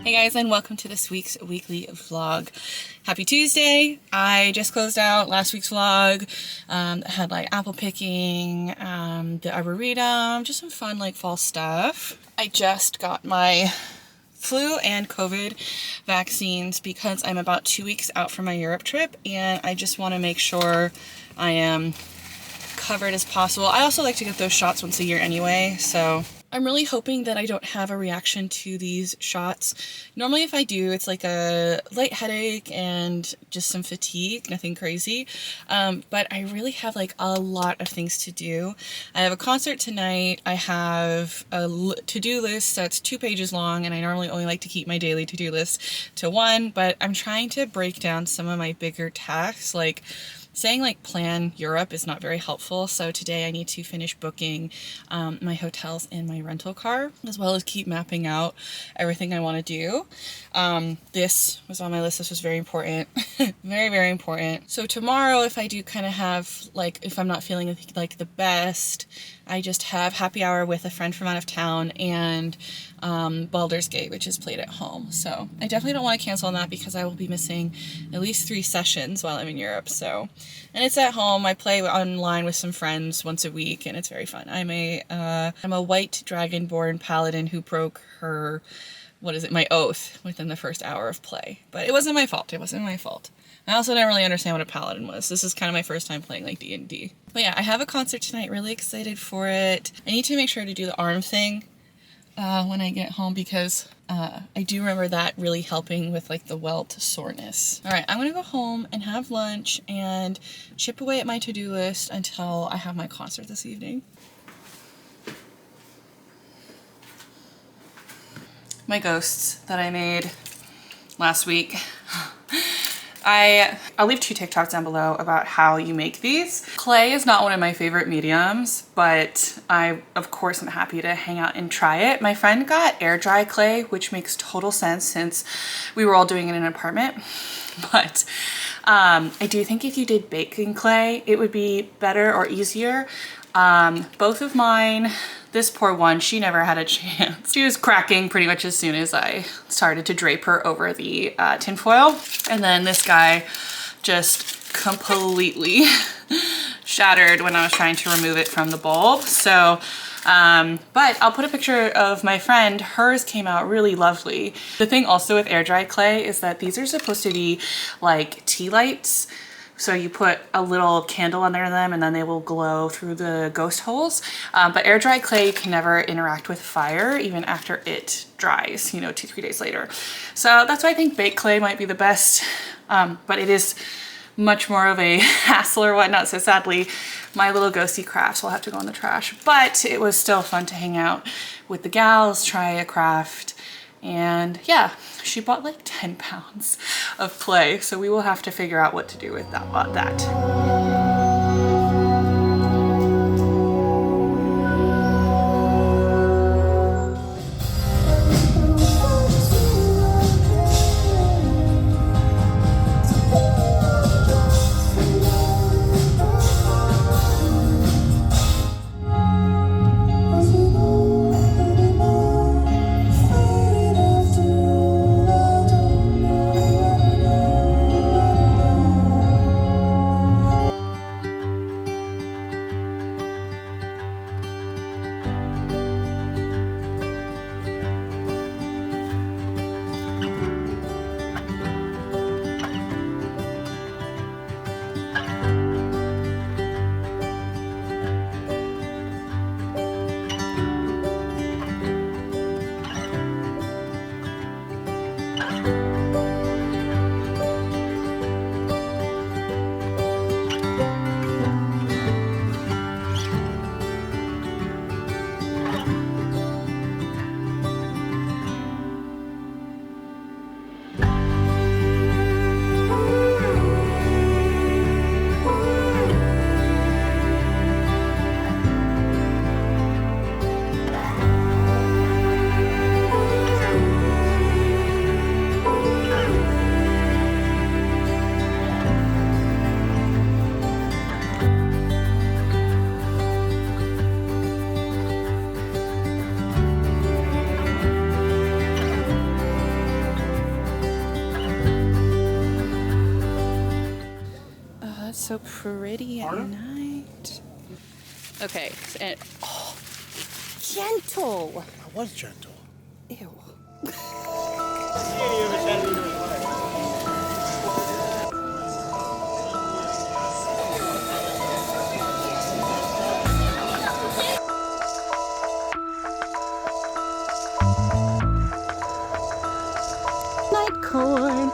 Hey guys, and welcome to this week's weekly vlog. Happy Tuesday. I just closed out last week's vlog. I had like apple picking, the Arboretum, just some fun like fall stuff. I just got my flu and COVID vaccines because I'm about 2 weeks out from my Europe trip and I just want to make sure I am covered as possible. I also like to get those shots once a year anyway, so I'm really hoping that I don't have a reaction to these shots. Normally if I do, it's like a light headache and just some fatigue, nothing crazy. But I really have like a lot of things to do. I have a concert tonight. I have a to-do list that's 2 pages long, and I normally only like to keep my daily to-do list to 1, but I'm trying to break down some of my bigger tasks. Like saying like plan Europe is not very helpful, so today I need to finish booking my hotels and my rental car, as well as keep mapping out everything I want to do. This was on my list. This was very important. very, very important. So tomorrow, if I do kind of have like, if I'm not feeling like the best, I just have happy hour with a friend from out of town and Baldur's Gate, which is played at home. So I definitely don't want to cancel on that because I will be missing at least 3 sessions while I'm in Europe. So, and it's at home. I play online with some friends once a week and it's very fun. I'm a white dragonborn paladin who broke her, my oath within the first hour of play. But it wasn't my fault. It wasn't my fault. I also didn't really understand what a paladin was. This is kind of my first time playing like D&D. But yeah, I have a concert tonight. Really excited for it. I need to make sure to do the arm thing when I get home because I do remember that really helping with like the welt soreness. All right, I'm gonna go home and have lunch and chip away at my to-do list until I have my concert this evening. My ghosts that I made last week. I'll leave 2 TikToks down below about how you make these. Clay is not one of my favorite mediums, but I, of course, am happy to hang out and try it. My friend got air dry clay, which makes total sense since we were all doing it in an apartment. But I do think if you did baking clay, it would be better or easier. Both of mine, this poor one, she never had a chance. She was cracking pretty much as soon as I started to drape her over the tinfoil. And then this guy just completely shattered when I was trying to remove it from the bulb. So, but I'll put a picture of my friend. Hers came out really lovely. The thing also with air dry clay is that these are supposed to be like tea lights. So you put a little candle under them and then they will glow through the ghost holes. But air dry clay can never interact with fire even after it dries, 2-3 days later. So that's why I think baked clay might be the best, but it is much more of a hassle or whatnot. So sadly, my little ghosty crafts will have to go in the trash, but it was still fun to hang out with the gals, try a craft. And yeah, she bought like 10 pounds of clay, so we will have to figure out what to do with that. so pretty at night. Okay, and oh, gentle. I was gentle. Ew. Night corn.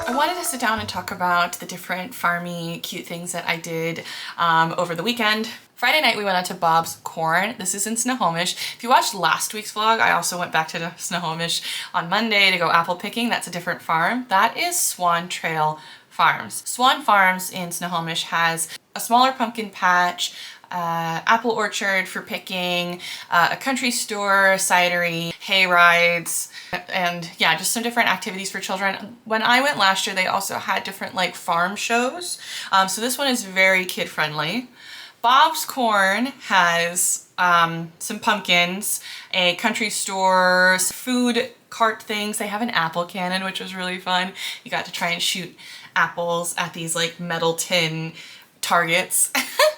I wanted to sit down and talk about the different farmy cute things that I did over the weekend. Friday night we went out to Bob's Corn. This is in Snohomish. If you watched last week's vlog, I also went back to Snohomish on Monday to go apple picking. That's a different farm. That is Swan Trail Farms. Swan Farms in Snohomish has a smaller pumpkin patch, apple orchard for picking, a country store, cidery, hay rides, and yeah, just some different activities for children. When I went last year, they also had different like farm shows. So this one is very kid friendly. Bob's Corn has some pumpkins, a country store, food cart things. They have an apple cannon, which was really fun. You got to try and shoot apples at these like metal tin targets.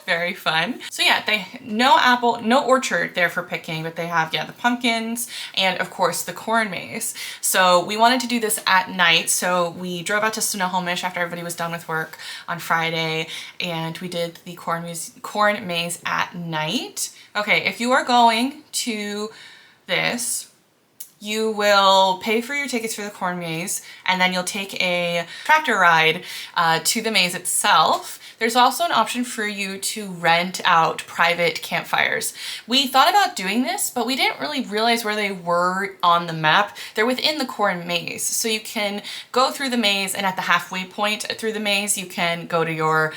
Very fun. So yeah, no orchard there for picking, but they have, yeah, the pumpkins and of course the corn maze. So we wanted to do this at night. So we drove out to Snohomish after everybody was done with work on Friday, and we did the corn maze at night. Okay, if you are going to this, you will pay for your tickets for the corn maze, and then you'll take a tractor ride to the maze itself. There's also an option for you to rent out private campfires. We thought about doing this, but we didn't really realize where they were on the map. They're within the corn maze. So you can go through the maze, and at the halfway point through the maze, you can go to your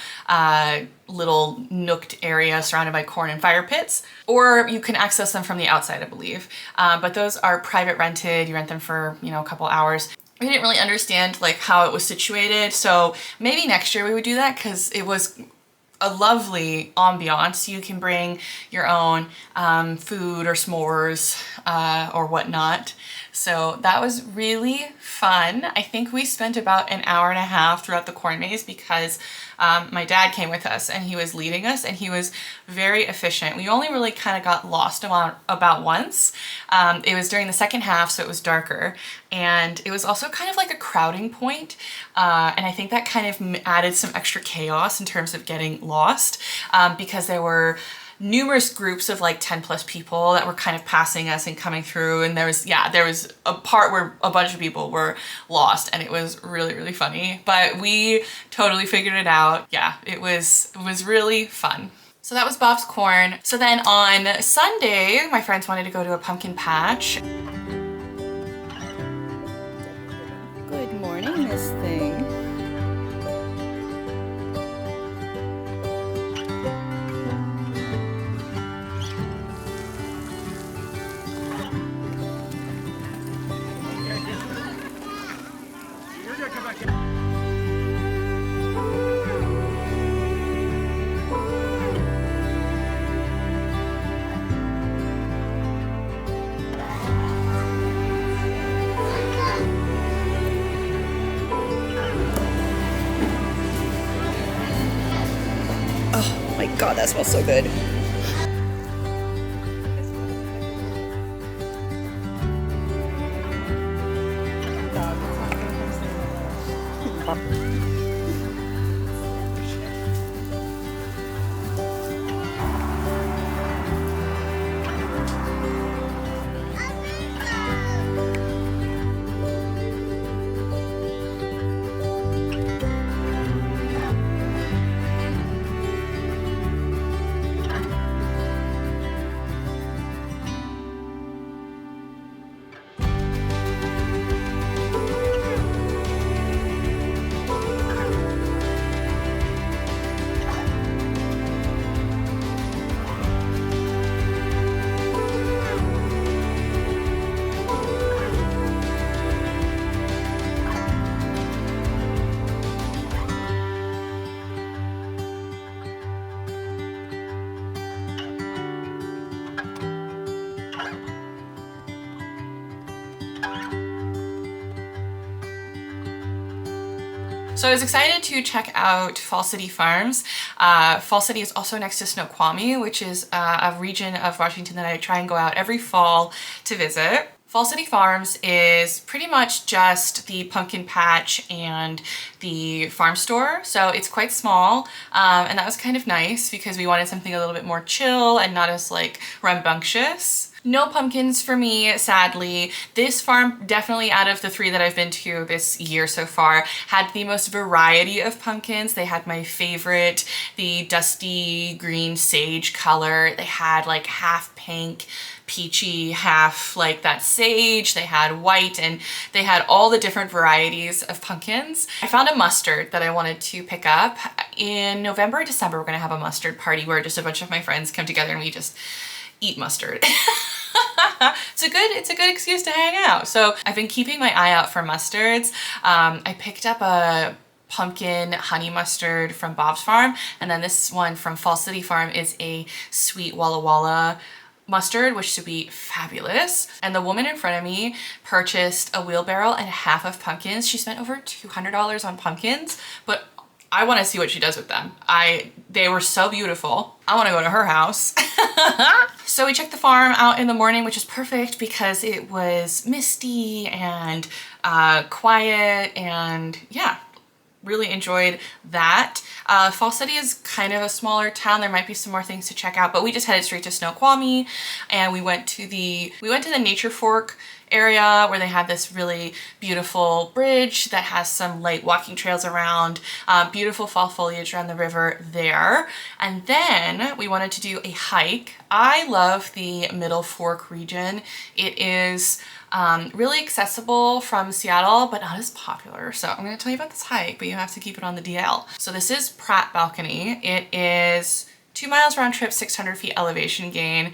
little nooked area surrounded by corn and fire pits, or you can access them from the outside, I believe. But those are private rented. You rent them for, you know, a couple hours. We didn't really understand like how it was situated, so maybe next year we would do that, because it was a lovely ambiance. You can bring your own food or s'mores or whatnot. So that was really fun. I think we spent about an hour and a half throughout the corn maze, because my dad came with us and he was leading us, and he was very efficient. We only really kind of got lost about once. It was during the second half, so it was darker, and it was also kind of like a crowding point. And I think that kind of added some extra chaos in terms of getting lost, because there were numerous groups of like 10 plus people that were kind of passing us and coming through, and there was a part where a bunch of people were lost, and it was really, really funny, but we totally figured it out. Yeah, it was really fun. So that was Bob's Corn. So then on Sunday, my friends wanted to go to a pumpkin patch. Good morning, Miss Thing. Oh my god, that smells so good. So I was excited to check out Fall City Farms. Fall City is also next to Snoqualmie, which is a region of Washington that I try and go out every fall to visit. Fall City Farms is pretty much just the pumpkin patch and the farm store, so it's quite small, and that was kind of nice because we wanted something a little bit more chill and not as like rambunctious. No pumpkins for me, sadly. This farm, definitely out of the 3 that I've been to this year so far, had the most variety of pumpkins. They had my favorite, the dusty green sage color. They had like half pink, peachy, half like that sage. They had white, and they had all the different varieties of pumpkins. I found a mustard that I wanted to pick up. In November or December, we're gonna have a mustard party where just a bunch of my friends come together and we just eat mustard. It's a good excuse to hang out. So I've been keeping my eye out for mustards. I picked up a pumpkin honey mustard from Bob's Farm, and then this one from Fall City Farm is a sweet Walla Walla mustard, which should be fabulous. And the woman in front of me purchased a wheelbarrow and a half of pumpkins. She spent over $200 on pumpkins, but I want to see what she does with them. They were so beautiful. I want to go to her house. So we checked the farm out in the morning, which is perfect because it was misty and quiet, and yeah, really enjoyed that. Fall City is kind of a smaller town. There might be some more things to check out, but we just headed straight to Snoqualmie, and we went to the Nature Fork area where they have this really beautiful bridge that has some light walking trails around, beautiful fall foliage around the river there. And then we wanted to do a hike. I love the Middle Fork region. It is really accessible from Seattle, but not as popular. So I'm going to tell you about this hike, but you have to keep it on the DL. So this is Pratt Balcony. It is 2 miles round trip, 600 feet elevation gain.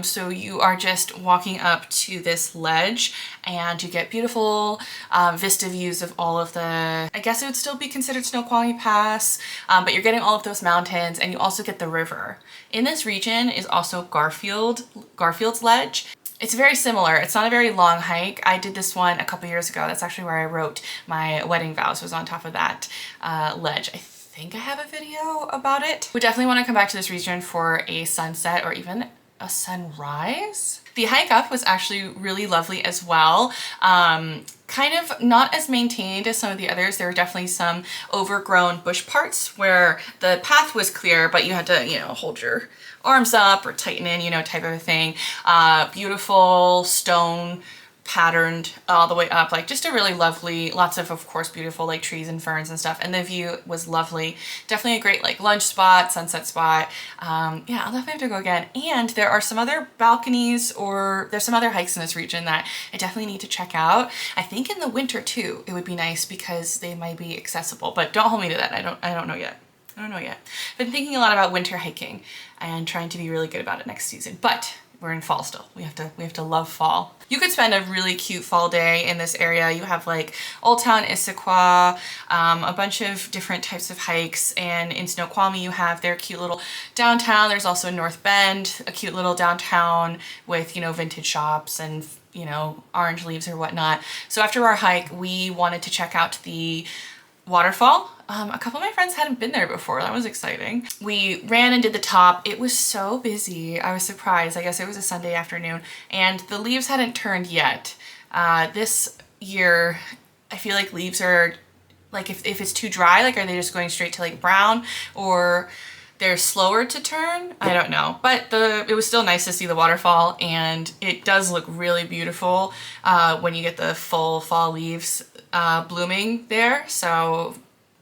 So you are just walking up to this ledge and you get beautiful vista views of all of the, I guess it would still be considered Snoqualmie Pass, but you're getting all of those mountains, and you also get the river. In this region is also Garfield's Ledge. It's very similar. It's not a very long hike. I did this one a couple years ago. That's actually where I wrote my wedding vows, was on top of that ledge. I think I have a video about it. We definitely want to come back to this region for a sunset or even a sunrise. The hike up was actually really lovely as well. Kind of not as maintained as some of the others. There were definitely some overgrown bush parts where the path was clear, but you had to, you know, hold your arms up or tighten in, you know, type of a thing. Beautiful stone patterned all the way up, like just a really lovely, lots of course, beautiful like trees and ferns and stuff. And the view was lovely. Definitely a great like lunch spot, sunset spot. Yeah, I'll definitely have to go again. And there are some other balconies, or there's some other hikes in this region that I definitely need to check out. I think in the winter too, it would be nice because they might be accessible, but don't hold me to that. I don't know yet. I don't know yet. I've been thinking a lot about winter hiking and trying to be really good about it next season, but we're in fall still. We have to love fall. You could spend a really cute fall day in this area. You have like Old Town Issaquah, a bunch of different types of hikes, and in Snoqualmie you have their cute little downtown. There's also North Bend, a cute little downtown with, you know, vintage shops and, you know, orange leaves or whatnot. So after our hike, we wanted to check out the waterfall. A couple of my friends hadn't been there before. That was exciting. We ran and did the top. It was so busy. I was surprised. I guess it was a Sunday afternoon and the leaves hadn't turned yet. This year, I feel like leaves are like, if it's too dry, like are they just going straight to like brown, or they're slower to turn? I don't know. But it was still nice to see the waterfall, and it does look really beautiful when you get the full fall leaves blooming there. So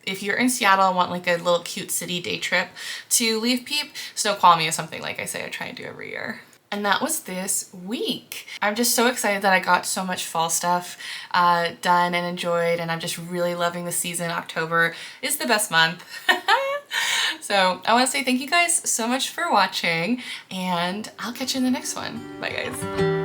if you're in Seattle and want like a little cute city day trip to Leaf Peep, Snoqualmie is something, like I say, I try and do every year. And that was this week. I'm just so excited that I got so much fall stuff done and enjoyed, and I'm just really loving the season. October is the best month. So I want to say thank you guys so much for watching, and I'll catch you in the next one. Bye guys.